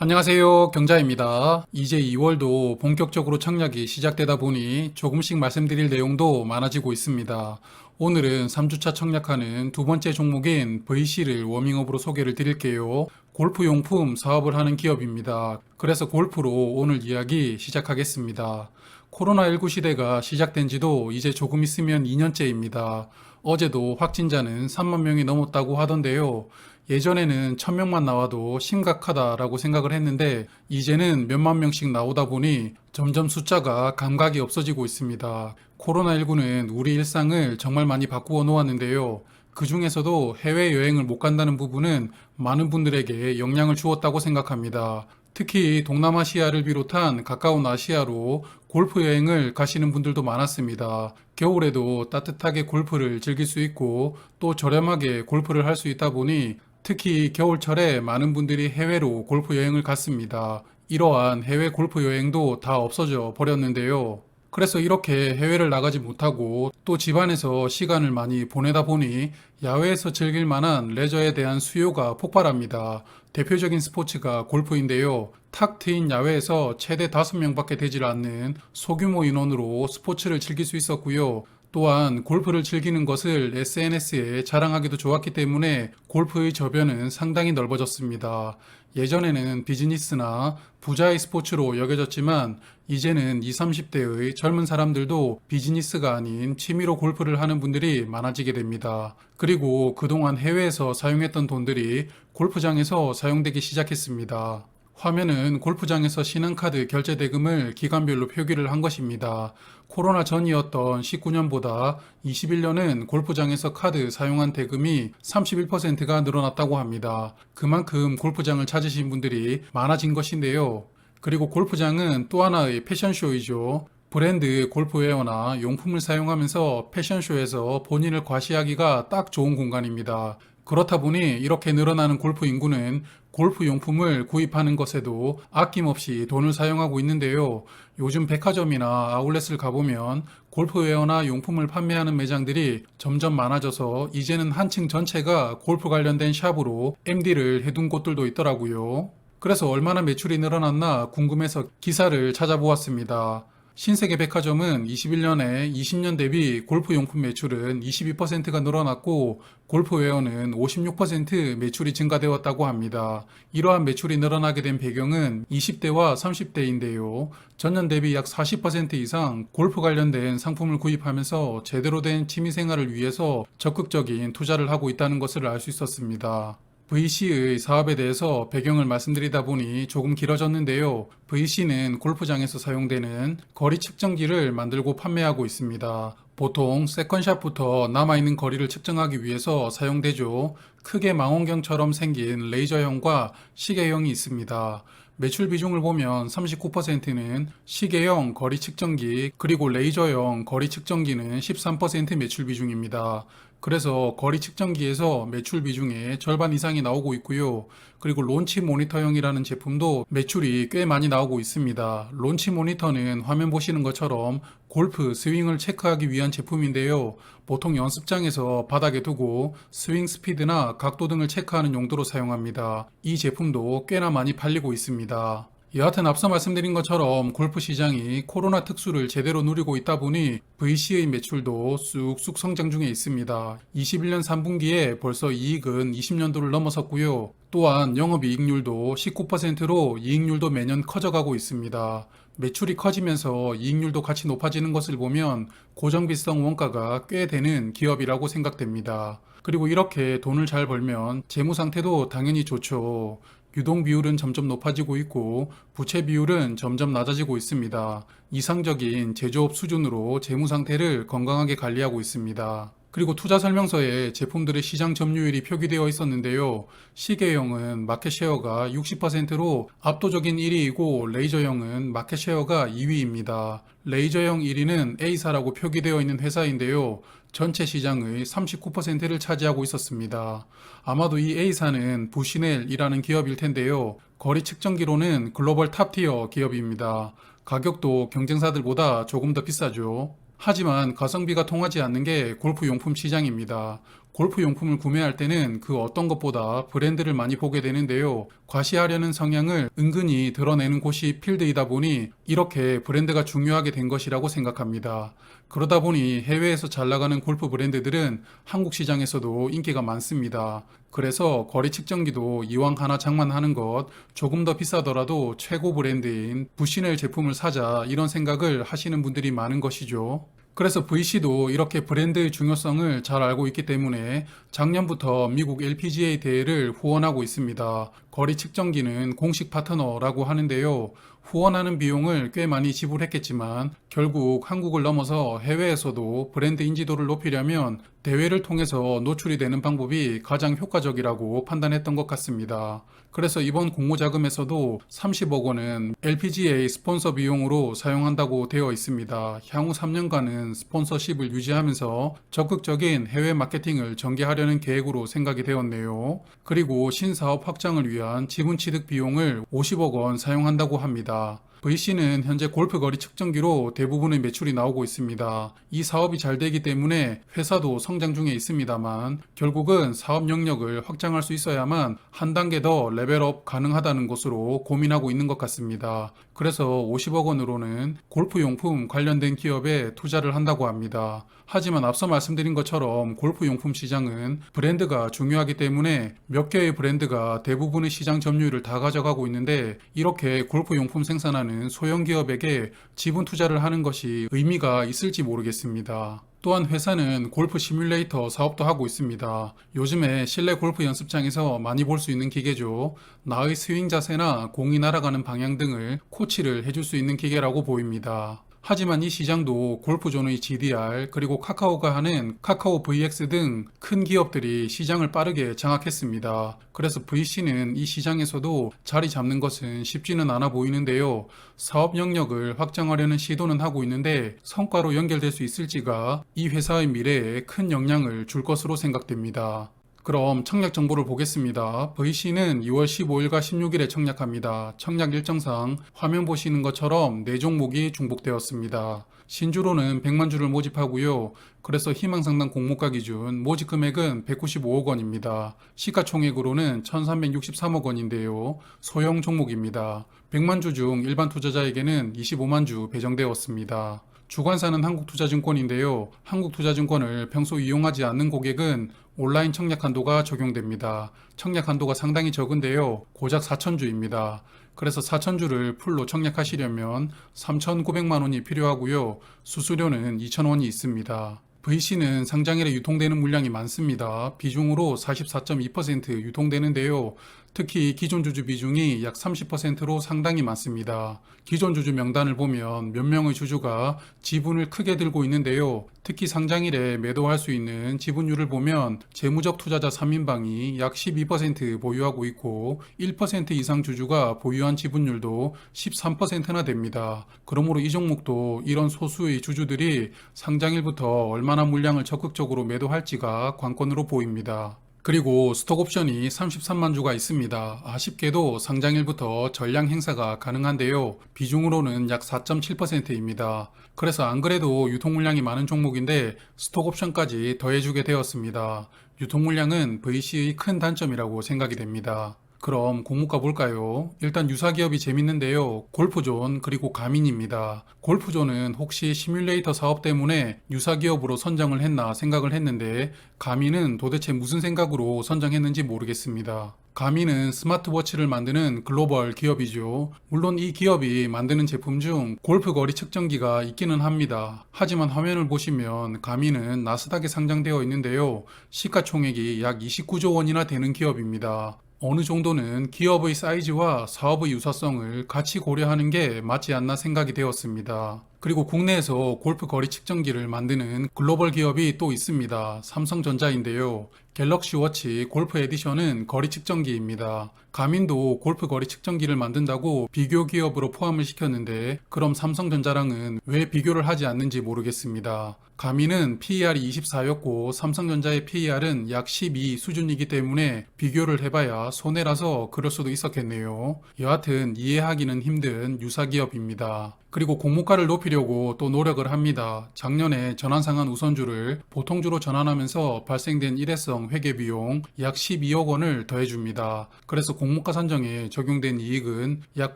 안녕하세요. 경자입니다. 이제 2월도 본격적으로 청약이 시작되다 보니 조금씩 말씀드릴 내용도 많아지고 있습니다. 오늘은 3주차 청약하는 두 번째 종목인 VC를 워밍업으로 소개를 드릴게요. 골프용품 사업을 하는 기업입니다. 그래서 골프로 오늘 이야기 시작하겠습니다. 코로나19 시대가 시작된 지도 이제 조금 있으면 2년째입니다. 어제도 확진자는 3만 명이 넘었다고 하던데요. 예전에는 1000명만 나와도 심각하다라고 생각을 했는데 이제는 몇만 명씩 나오다 보니 점점 숫자가 감각이 없어지고 있습니다. 코로나19는 우리 일상을 정말 많이 바꾸어 놓았는데요. 그 중에서도 해외여행을 못 간다는 부분은 많은 분들에게 영향을 주었다고 생각합니다. 특히 동남아시아를 비롯한 가까운 아시아로 골프 여행을 가시는 분들도 많았습니다. 겨울에도 따뜻하게 골프를 즐길 수 있고 또 저렴하게 골프를 할 수 있다 보니 특히 겨울철에 많은 분들이 해외로 골프 여행을 갔습니다. 이러한 해외 골프 여행도 다 없어져 버렸는데요. 그래서 이렇게 해외를 나가지 못하고 또 집안에서 시간을 많이 보내다 보니 야외에서 즐길 만한 레저에 대한 수요가 폭발합니다. 대표적인 스포츠가 골프인데요. 탁 트인 야외에서 최대 5명밖에 되질 않는 소규모 인원으로 스포츠를 즐길 수 있었고요. 또한 골프를 즐기는 것을 SNS에 자랑하기도 좋았기 때문에 골프의 저변은 상당히 넓어졌습니다. 예전에는 비즈니스나 부자의 스포츠로 여겨졌지만 이제는 20, 30대의 젊은 사람들도 비즈니스가 아닌 취미로 골프를 하는 분들이 많아지게 됩니다. 그리고 그동안 해외에서 사용했던 돈들이 골프장에서 사용되기 시작했습니다. 화면은 골프장에서 신한카드 결제 대금을 기간별로 표기를 한 것입니다. 코로나 전이었던 19년보다 21년은 골프장에서 카드 사용한 대금이 31%가 늘어났다고 합니다. 그만큼 골프장을 찾으신 분들이 많아진 것인데요. 그리고 골프장은 또 하나의 패션쇼이죠. 브랜드 골프웨어나 용품을 사용하면서 패션쇼에서 본인을 과시하기가 딱 좋은 공간입니다. 그렇다 보니 이렇게 늘어나는 골프 인구는 골프 용품을 구입하는 것에도 아낌없이 돈을 사용하고 있는데요. 요즘 백화점이나 아울렛을 가보면 골프웨어나 용품을 판매하는 매장들이 점점 많아져서 이제는 한 층 전체가 골프 관련된 샵으로 MD를 해둔 곳들도 있더라고요. 그래서 얼마나 매출이 늘어났나 궁금해서 기사를 찾아보았습니다. 신세계 백화점은 21년에 20년 대비 골프용품 매출은 22%가 늘어났고 골프웨어는 56% 매출이 증가되었다고 합니다. 이러한 매출이 늘어나게 된 배경은 20대와 30대인데요. 전년 대비 약 40% 이상 골프 관련된 상품을 구입하면서 제대로 된 취미생활을 위해서 적극적인 투자를 하고 있다는 것을 알 수 있었습니다. VC의 사업에 대해서 배경을 말씀드리다 보니 조금 길어졌는데요. VC는 골프장에서 사용되는 거리 측정기를 만들고 판매하고 있습니다. 보통 세컨샷부터 남아있는 거리를 측정하기 위해서 사용되죠. 크게 망원경처럼 생긴 레이저형과 시계형이 있습니다. 매출 비중을 보면 39%는 시계형 거리 측정기 그리고 레이저형 거리 측정기는 13% 매출 비중입니다. 그래서 거리 측정기에서 매출 비중의 절반 이상이 나오고 있고요. 그리고 론치 모니터형이라는 제품도 매출이 꽤 많이 나오고 있습니다. 론치 모니터는 화면 보시는 것처럼 골프 스윙을 체크하기 위한 제품인데요. 보통 연습장에서 바닥에 두고 스윙 스피드나 각도 등을 체크하는 용도로 사용합니다. 이 제품도 꽤나 많이 팔리고 있습니다. 여하튼 앞서 말씀드린 것처럼 골프 시장이 코로나 특수를 제대로 누리고 있다 보니 VC의 매출도 쑥쑥 성장 중에 있습니다. 21년 3분기에 벌써 이익은 20년도를 넘어섰고요. 또한 영업이익률도 19%로 이익률도 매년 커져가고 있습니다. 매출이 커지면서 이익률도 같이 높아지는 것을 보면 고정비성 원가가 꽤 되는 기업이라고 생각됩니다. 그리고 이렇게 돈을 잘 벌면 재무 상태도 당연히 좋죠. 유동 비율은 점점 높아지고 있고 부채 비율은 점점 낮아지고 있습니다. 이상적인 제조업 수준으로 재무 상태를 건강하게 관리하고 있습니다. 그리고 투자 설명서에 제품들의 시장 점유율이 표기되어 있었는데요. 시계형은 마켓 쉐어가 60%로 압도적인 1위이고 레이저형은 마켓 쉐어가 2위입니다. 레이저형 1위는 A사라고 표기되어 있는 회사인데요. 전체 시장의 39%를 차지하고 있었습니다. 아마도 이 A사는 부시넬이라는 기업일 텐데요. 거리 측정기로는 글로벌 탑티어 기업입니다. 가격도 경쟁사들보다 조금 더 비싸죠. 하지만 가성비가 통하지 않는 게 골프 용품 시장입니다. 골프 용품을 구매할 때는 그 어떤 것보다 브랜드를 많이 보게 되는데요. 과시하려는 성향을 은근히 드러내는 곳이 필드이다 보니 이렇게 브랜드가 중요하게 된 것이라고 생각합니다. 그러다 보니 해외에서 잘 나가는 골프 브랜드들은 한국 시장에서도 인기가 많습니다. 그래서 거리 측정기도 이왕 하나 장만하는 것 조금 더 비싸더라도 최고 브랜드인 부시넬 제품을 사자 이런 생각을 하시는 분들이 많은 것이죠. 그래서 VC도 이렇게 브랜드의 중요성을 잘 알고 있기 때문에 작년부터 미국 LPGA 대회를 후원하고 있습니다. 거리 측정기는 공식 파트너라고 하는데요. 후원하는 비용을 꽤 많이 지불했겠지만 결국 한국을 넘어서 해외에서도 브랜드 인지도를 높이려면 대회를 통해서 노출이 되는 방법이 가장 효과적이라고 판단했던 것 같습니다. 그래서 이번 공모 자금에서도 30억 원은 LPGA 스폰서 비용으로 사용한다고 되어 있습니다. 향후 3년간은 스폰서십을 유지하면서 적극적인 해외 마케팅을 전개하려는 계획으로 생각이 되었네요. 그리고 신사업 확장을 위한 지분 취득 비용을 50억 원 사용한다고 합니다. VC는 현재 골프 거리 측정기로 대부분의 매출이 나오고 있습니다. 이 사업이 잘 되기 때문에 회사도 성장 중에 있습니다만 결국은 사업 영역을 확장할 수 있어야만 한 단계 더 레벨업 가능하다는 것으로 고민하고 있는 것 같습니다. 그래서 50억 원으로는 골프 용품 관련된 기업에 투자를 한다고 합니다. 하지만 앞서 말씀드린 것처럼 골프 용품 시장은 브랜드가 중요하기 때문에 몇 개의 브랜드가 대부분의 시장 점유율을 다 가져가고 있는데 이렇게 골프 용품 생산하는 소형 기업에게 지분 투자를 하는 것이 의미가 있을지 모르겠습니다. 또한 회사는 골프 시뮬레이터 사업도 하고 있습니다. 요즘에 실내 골프 연습장에서 많이 볼 수 있는 기계죠. 나의 스윙 자세나 공이 날아가는 방향 등을 코치를 해줄 수 있는 기계라고 보입니다. 하지만 이 시장도 골프존의 GDR 그리고 카카오가 하는 카카오 VX 등 큰 기업들이 시장을 빠르게 장악했습니다. 그래서 VC는 이 시장에서도 자리 잡는 것은 쉽지는 않아 보이는데요. 사업 영역을 확장하려는 시도는 하고 있는데 성과로 연결될 수 있을지가 이 회사의 미래에 큰 영향을 줄 것으로 생각됩니다. 그럼 청약 정보를 보겠습니다. VC는 2월 15일과 16일에 청약합니다. 청약 일정상 화면 보시는 것처럼 4종목이 중복되었습니다. 신주로는 100만 주를 모집하고요. 그래서 희망상당 공모가 기준 모집 금액은 195억 원입니다. 시가총액으로는 1363억 원인데요. 소형 종목입니다. 100만 주 중 일반 투자자에게는 25만 주 배정되었습니다. 주관사는 한국투자증권인데요. 한국투자증권을 평소 이용하지 않는 고객은 온라인 청약 한도가 적용됩니다. 청약 한도가 상당히 적은데요. 고작 4,000주입니다. 그래서 4,000주를 풀로 청약하시려면 3,900만 원이 필요하고요. 수수료는 2,000원이 있습니다. VC는 상장일에 유통되는 물량이 많습니다. 비중으로 44.2% 유통되는데요. 특히 기존 주주 비중이 약 30%로 상당히 많습니다. 기존 주주 명단을 보면 몇 명의 주주가 지분을 크게 들고 있는데요. 특히 상장일에 매도할 수 있는 지분율을 보면 재무적 투자자 3인방이 약 12% 보유하고 있고 1% 이상 주주가 보유한 지분율도 13%나 됩니다. 그러므로 이 종목도 이런 소수의 주주들이 상장일부터 얼마나 물량을 적극적으로 매도할지가 관건으로 보입니다. 그리고 스톡옵션이 33만 주가 있습니다. 아쉽게도 상장일부터 전량 행사가 가능한데요. 비중으로는 약 4.7%입니다. 그래서 안 그래도 유통물량이 많은 종목인데 스톡옵션까지 더해주게 되었습니다. 유통물량은 VC의 큰 단점이라고 생각이 됩니다. 그럼 공모가 볼까요? 일단 유사기업이 재밌는데요. 골프존 그리고 가민입니다. 골프존은 혹시 시뮬레이터 사업 때문에 유사기업으로 선정을 했나 생각을 했는데 가민은 도대체 무슨 생각으로 선정했는지 모르겠습니다. 가민은 스마트워치를 만드는 글로벌 기업이죠. 물론 이 기업이 만드는 제품 중 골프 거리 측정기가 있기는 합니다. 하지만 화면을 보시면 가민은 나스닥에 상장되어 있는데요. 시가총액이 약 29조 원이나 되는 기업입니다. 어느 정도는 기업의 사이즈와 사업의 유사성을 같이 고려하는 게 맞지 않나 생각이 되었습니다. 그리고 국내에서 골프 거리 측정기를 만드는 글로벌 기업이 또 있습니다. 삼성전자인데요. 갤럭시 워치 골프 에디션은 거리 측정기입니다. 가민도 골프 거리 측정기를 만든다고 비교 기업으로 포함을 시켰는데 그럼 삼성전자랑은 왜 비교를 하지 않는지 모르겠습니다. 가민은 PER이 24였고 삼성전자의 PER은 약 12 수준이기 때문에 비교를 해봐야 손해라서 그럴 수도 있었겠네요. 여하튼 이해하기는 힘든 유사 기업입니다. 그리고 공모가를 높이려고 또 노력을 합니다. 작년에 전환상한 우선주를 보통주로 전환하면서 발생된 일회성 회계 비용 약 12억 원을 더해줍니다. 그래서 공모가 산정에 적용된 이익은 약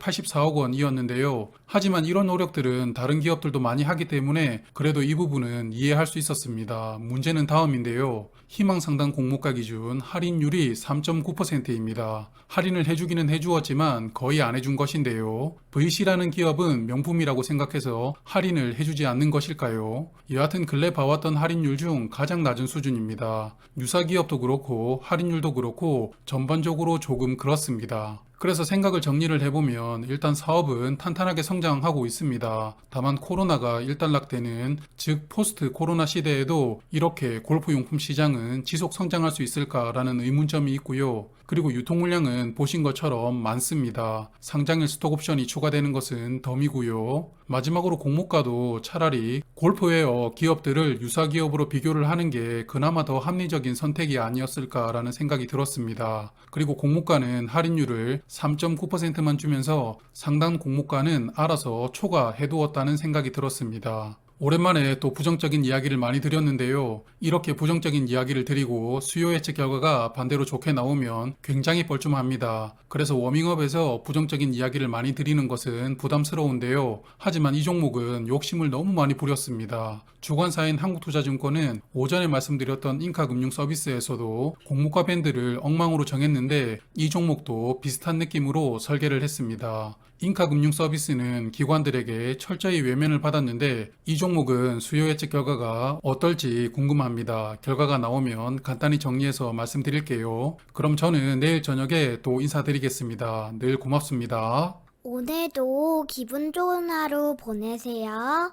84억 원이었는데요. 하지만 이런 노력들은 다른 기업들도 많이 하기 때문에 그래도 이 부분은 이해할 수 있었습니다. 문제는 다음인데요. 희망상당 공모가 기준 할인율이 3.9%입니다. 할인을 해주기는 해주었지만 거의 안 해준 것인데요. VC라는 기업은 명품이라고 생각해서 할인을 해주지 않는 것일까요? 여하튼 근래 봐왔던 할인율 중 가장 낮은 수준입니다. 유사 기업도 그렇고 할인율도 그렇고 전반적으로 조금 그렇습니다. 그래서 생각을 정리를 해보면 일단 사업은 탄탄하게 성장하고 있습니다. 다만 코로나가 일단락되는 즉 포스트 코로나 시대에도 이렇게 골프용품 시장은 지속 성장할 수 있을까라는 의문점이 있고요. 그리고 유통 물량은 보신 것처럼 많습니다. 상장일 스톡 옵션이 추가되는 것은 덤이고요. 마지막으로 공모가도 차라리 골프웨어 기업들을 유사 기업으로 비교를 하는 게 그나마 더 합리적인 선택이 아니었을까라는 생각이 들었습니다. 그리고 공모가는 할인율을 3.9%만 주면서 상당 공모가는 알아서 초과해두었다는 생각이 들었습니다. 오랜만에 또 부정적인 이야기를 많이 드렸는데요. 이렇게 부정적인 이야기를 드리고 수요 예측 결과가 반대로 좋게 나오면 굉장히 뻘쭘합니다. 그래서 워밍업에서 부정적인 이야기를 많이 드리는 것은 부담스러운데요. 하지만 이 종목은 욕심을 너무 많이 부렸습니다. 주관사인 한국투자증권은 오전에 말씀드렸던 인카금융서비스에서도 공모가 밴드를 엉망으로 정했는데 이 종목도 비슷한 느낌으로 설계를 했습니다. 인카금융서비스는 기관들에게 철저히 외면을 받았는데 이 종목은 수요 예측 결과가 어떨지 궁금합니다. 결과가 나오면 간단히 정리해서 말씀드릴게요. 그럼 저는 내일 저녁에 또 인사드리겠습니다. 늘 고맙습니다. 오늘도 기분 좋은 하루 보내세요.